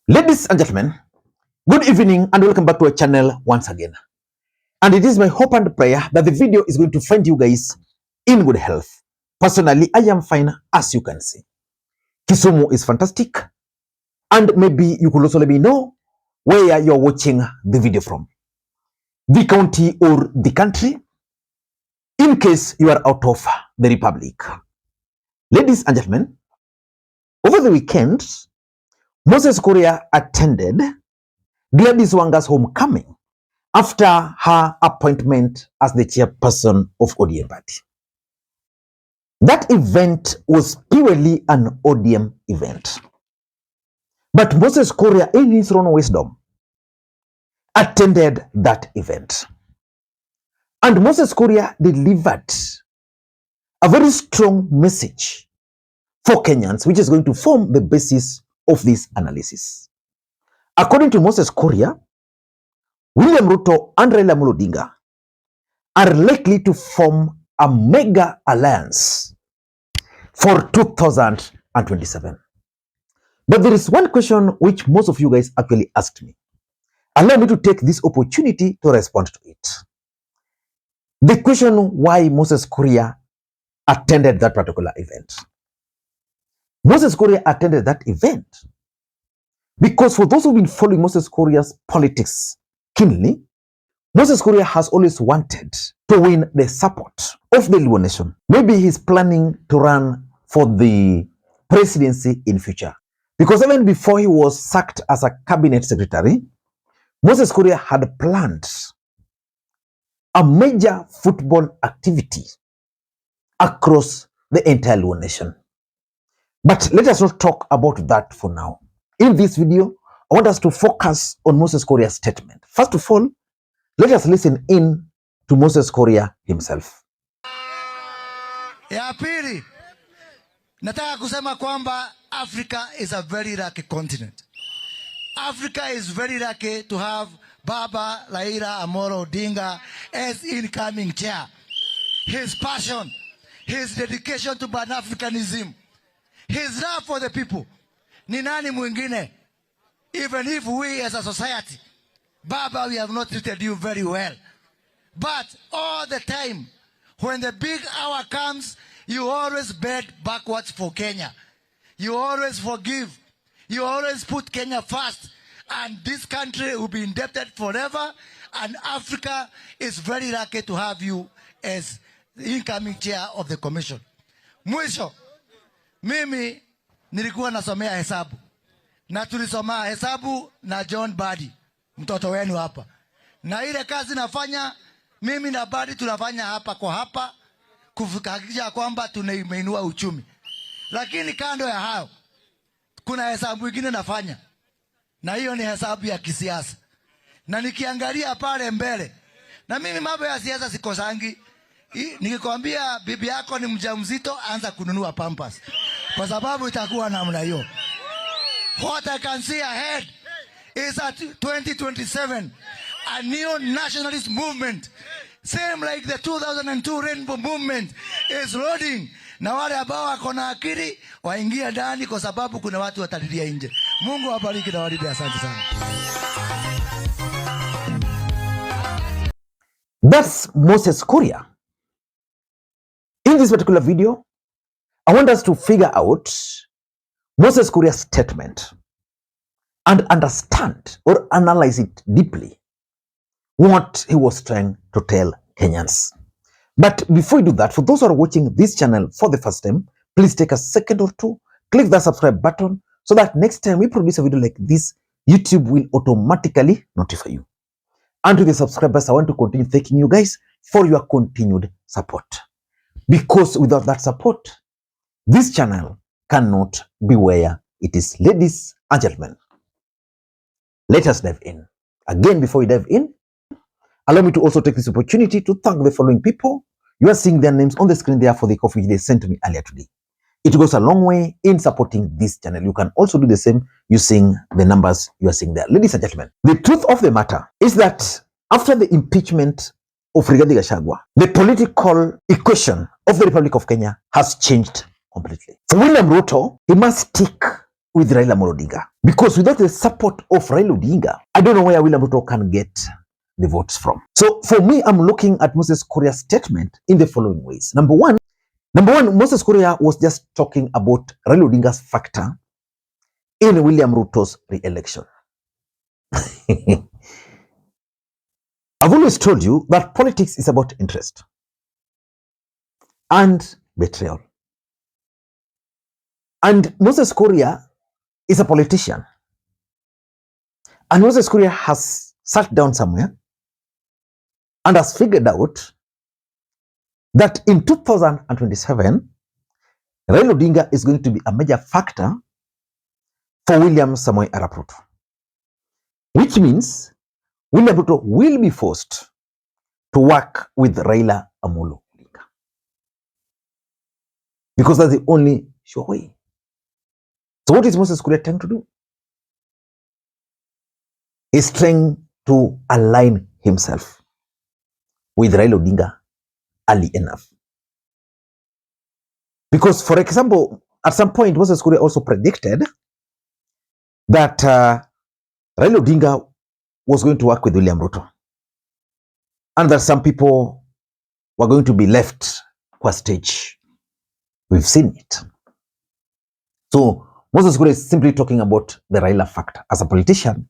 Ladies and gentlemen, good evening and welcome back to our channel once again. And it is my hope and prayer that the video is going to find you guys in good health. Personally, I am fine, as you can see. Kisumu is fantastic. And maybe you could also let me know where you're watching the video from. The county or the country, in case you are out of the republic. Ladies and gentlemen, over the weekend, Moses Kuria attended Gladys Wanga's homecoming after her appointment as the chairperson of ODM party. That event was purely an ODM event. But Moses Kuria, in his own wisdom, attended that event. And Moses Kuria delivered a very strong message for Kenyans, which is going to form the basis of this analysis. According to Moses Kuria, William Ruto and Raila Odinga are likely to form a mega alliance for 2027. But there is one question which most of you guys actually asked me. Allow me to take this opportunity to respond to it. The question why Moses Kuria attended that particular event. Moses Kuria attended that event because for those who've been following Moses Kuria's politics keenly, Moses Kuria has always wanted to win the support of the Luo nation. Maybe he's planning to run for the presidency in future. Because even before he was sacked as a cabinet secretary, Moses Kuria had planned a major football activity across the entire Luo nation. But let us not talk about that for now. In this video, I want us to focus on Moses Kuria's statement. First of all, let us listen in to Moses Kuria himself. Ya pili, nataka kusema kwamba Africa is a very lucky continent. Africa is very lucky to have Baba Raila Odinga as incoming chair. His passion, his dedication to Pan-Africanism, his love for the people. Ni nani mwingine? Even if we as a society, Baba, we have not treated you very well. But all the time, when the big hour comes, you always beg backwards for Kenya. You always forgive. You always put Kenya first. And this country will be indebted forever. And Africa is very lucky to have you as the incoming chair of the commission. Mwisho, mimi nilikuwa nasomea hesabu. Na tulisoma hesabu na John Badi, mtoto wenu hapa. Na ile kazi nafanya, mimi na Badi tunafanya hapa kwa hapa, kuhakikisha kwamba tunainua uchumi. Lakini kando ya hayo, kuna hesabu ingine nafanya. Na hiyo ni hesabu ya kisiasa. Na nikiangalia pale mbele, na mimi mambo ya siasa sikosangi. Nikikwambia bibi yako ni mjamzito, anza kununua pampers. Kwa sababu itakuwa namna hiyo. What I can see ahead is that 2027, a new nationalist movement, same like the 2002 Rainbow Movement, is loading. Na wale ambao wako na akili waingia ndani kwa sababu kuna watu watalilia nje. Mungu awabariki na walinde. Asante sana. That's Moses Kuria. In this particular video, I want us to figure out Moses Kuria's statement and understand or analyze it deeply what he was trying to tell Kenyans. But before we do that, for those who are watching this channel for the first time, please take a second or two, click the subscribe button so that next time we produce a video like this, YouTube will automatically notify you. And to the subscribers, I want to continue thanking you guys for your continued support. Because without that support, this channel cannot be where it is. Ladies and gentlemen, let us dive in. Again, before we dive in, allow me to also take this opportunity to thank the following people. You are seeing their names on the screen there for the coffee they sent to me earlier today. It goes a long way in supporting this channel. You can also do the same using the numbers you are seeing there. Ladies and gentlemen, the truth of the matter is that after the impeachment of Rigathi Gachagua, the political equation of the Republic of Kenya has changed completely. For William Ruto, he must stick with Raila Odinga. Because without the support of Raila Odinga, I don't know where William Ruto can get the votes from. So for me, I'm looking at Moses Kuria's statement in the following ways. Number one, Moses Kuria was just talking about Raila Odinga's factor in William Ruto's re-election. I've always told you that politics is about interest and betrayal. And Moses Kuria is a politician. And Moses Kuria has sat down somewhere and has figured out that in 2027, Raila Odinga is going to be a major factor for William Samoei Arap Ruto, which means William Ruto will be forced to work with Raila Amolo Odinga, because that's the only sure way. So what is Moses Kuria trying to do? He's trying to align himself with Raila Odinga early enough. Because, for example, at some point, Moses Kuria also predicted that Raila Odinga was going to work with William Ruto, and that some people were going to be left for stage. We've seen it. So Moses Kuria is simply talking about the Raila factor. As a politician,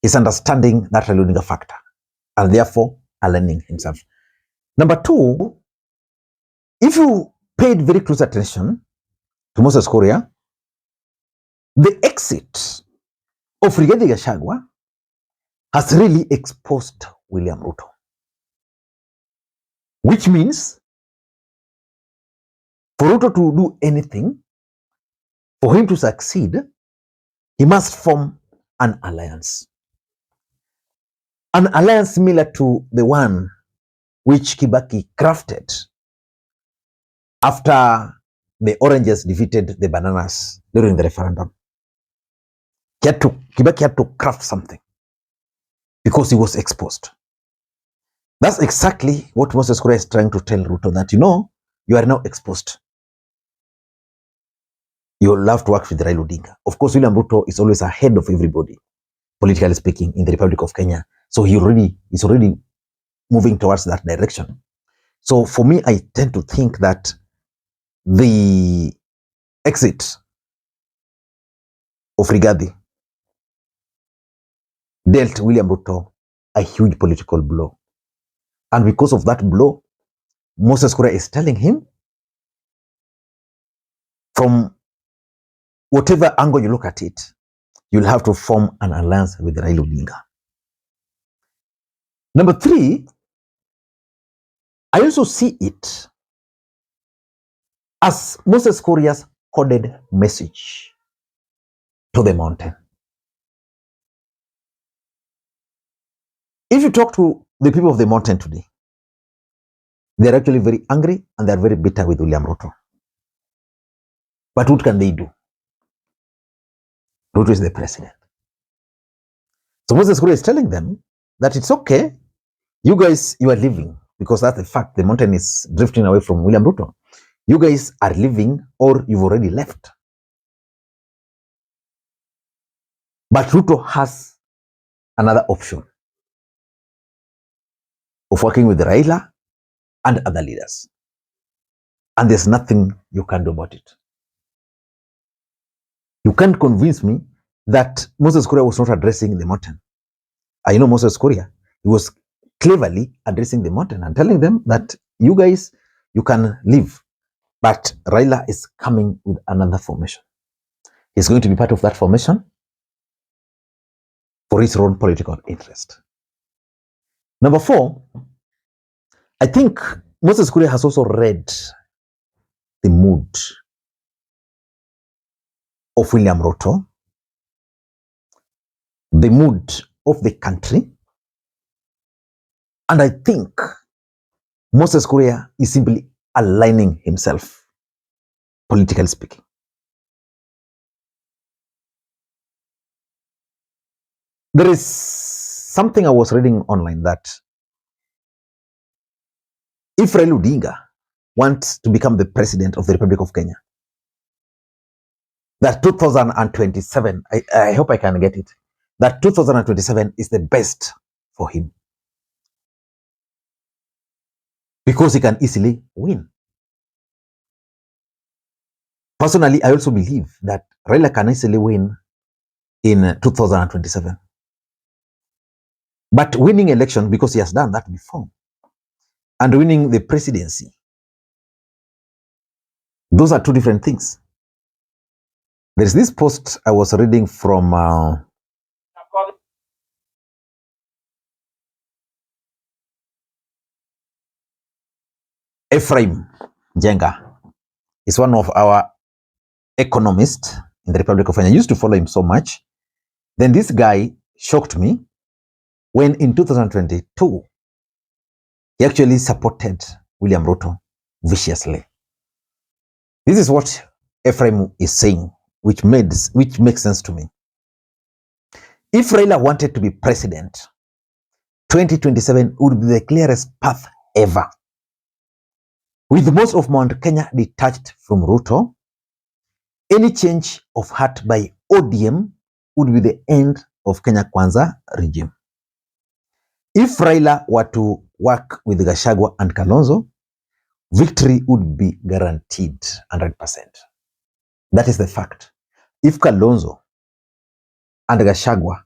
he's understanding that Raila Odinga factor, and therefore aligning himself. Number two, if you paid very close attention to Moses Kuria, the exit of Rigathi Gachagua has really exposed William Ruto, which means for Ruto to do anything, for him to succeed, he must form an alliance. An alliance similar to the one which Kibaki crafted after the oranges defeated the bananas during the referendum. Kibaki had to craft something because he was exposed. That's exactly what Moses Kuria is trying to tell Ruto, that you are now exposed. You love to work with Raila Odinga. Of course, William Ruto is always ahead of everybody, politically speaking, in the Republic of Kenya. So he is already moving towards that direction. So for me, I tend to think that the exit of Rigathi dealt William Ruto a huge political blow. And because of that blow, Moses Kuria is telling him, from whatever angle you look at it, you'll have to form an alliance with Raila Odinga. Number three, I also see it as Moses Kuria's coded message to the mountain. If you talk to the people of the mountain today, they're actually very angry and they're very bitter with William Ruto. But what can they do? Ruto is the president. So Moses Kuria is telling them that it's okay, you guys, you are leaving, because that's the fact. The mountain is drifting away from William Ruto. You guys are leaving, or you've already left. But Ruto has another option of working with Raila and other leaders. And there's nothing you can do about it. You can't convince me that Moses Kuria was not addressing the mountain. I know Moses Kuria, he was cleverly addressing the mountain and telling them that you guys, you can leave. But Raila is coming with another formation. He's going to be part of that formation for his own political interest. Number four, I think Moses Kuria has also read the mood of William Ruto, the mood of the country, and I think Moses Kuria is simply aligning himself, politically speaking. There is something I was reading online that if Raila Odinga wants to become the president of the Republic of Kenya, that 2027, I hope I can get it, that 2027 is the best for him because he can easily win. Personally, I also believe that Raila can easily win in 2027. But winning election, because he has done that before, and winning the presidency, those are two different things. There's this post I was reading from Ephraim Jenga. Is one of our economists in the Republic of Kenya. I used to follow him so much. Then this guy shocked me when in 2022, he actually supported William Ruto viciously. This is what Ephraim is saying, which makes sense to me. If Raila wanted to be president, 2027 would be the clearest path ever. With most of Mount Kenya detached from Ruto, any change of heart by ODM would be the end of Kenya Kwanza regime. If Raila were to work with Gachagua and Kalonzo, victory would be guaranteed 100%. That is the fact. If Kalonzo and Gachagua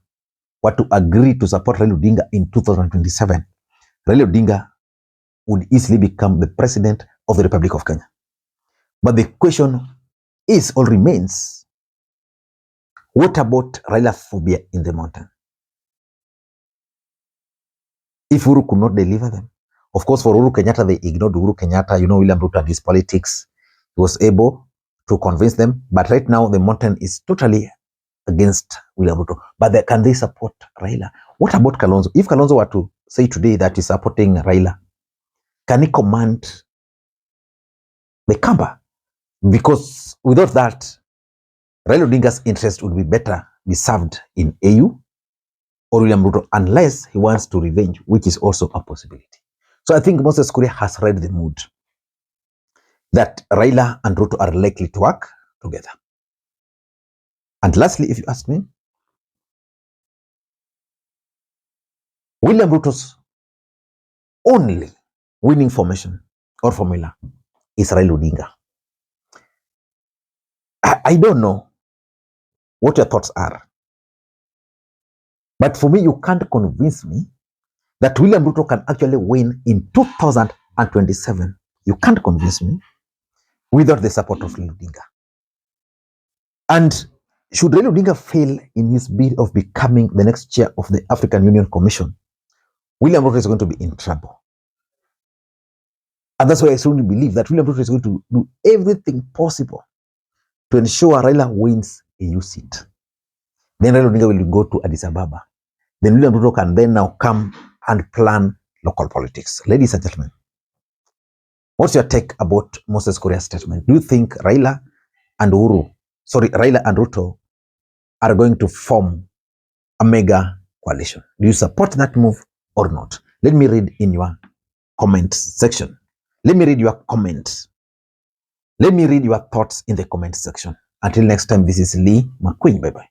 were to agree to support Raila Odinga in 2027, Raila Odinga would easily become the president of the Republic of Kenya. But the question is or remains, what about Raila phobia in the mountain? If Uhuru could not deliver them, of course, for Uhuru Kenyatta, they ignored Uhuru Kenyatta. You know, William Ruto and his politics. He was able to convince them. But right now, the mountain is totally against William Ruto. But can they support Raila? What about Kalonzo? If Kalonzo were to say today that he's supporting Raila, can he command the Kamba? Because without that, Raila Odinga's interest would be better be served in AU or William Ruto, unless he wants to revenge, which is also a possibility. So I think Moses Kuria has read the mood that Raila and Ruto are likely to work together. And lastly, if you ask me, William Ruto's only winning formation or formula is Raila Odinga. I don't know what your thoughts are, but for me, you can't convince me that William Ruto can actually win in 2027. You can't convince me without the support of Raila Odinga. And should Raila Odinga fail in his bid of becoming the next chair of the African Union Commission, William Ruto is going to be in trouble. And that's why I strongly believe that William Ruto is going to do everything possible to ensure Raila wins a U seat. Then Raila Odinga will go to Addis Ababa. Then William Ruto can then now come and plan local politics. Ladies and gentlemen, what's your take about Moses Kuria's statement? Do you think Raila and Ruto are going to form a mega coalition? Do you support that move or not? Let me read in your comment section. Let me read your comments. Let me read your thoughts in the comment section. Until next time, this is Lee Makwiny. Bye-bye.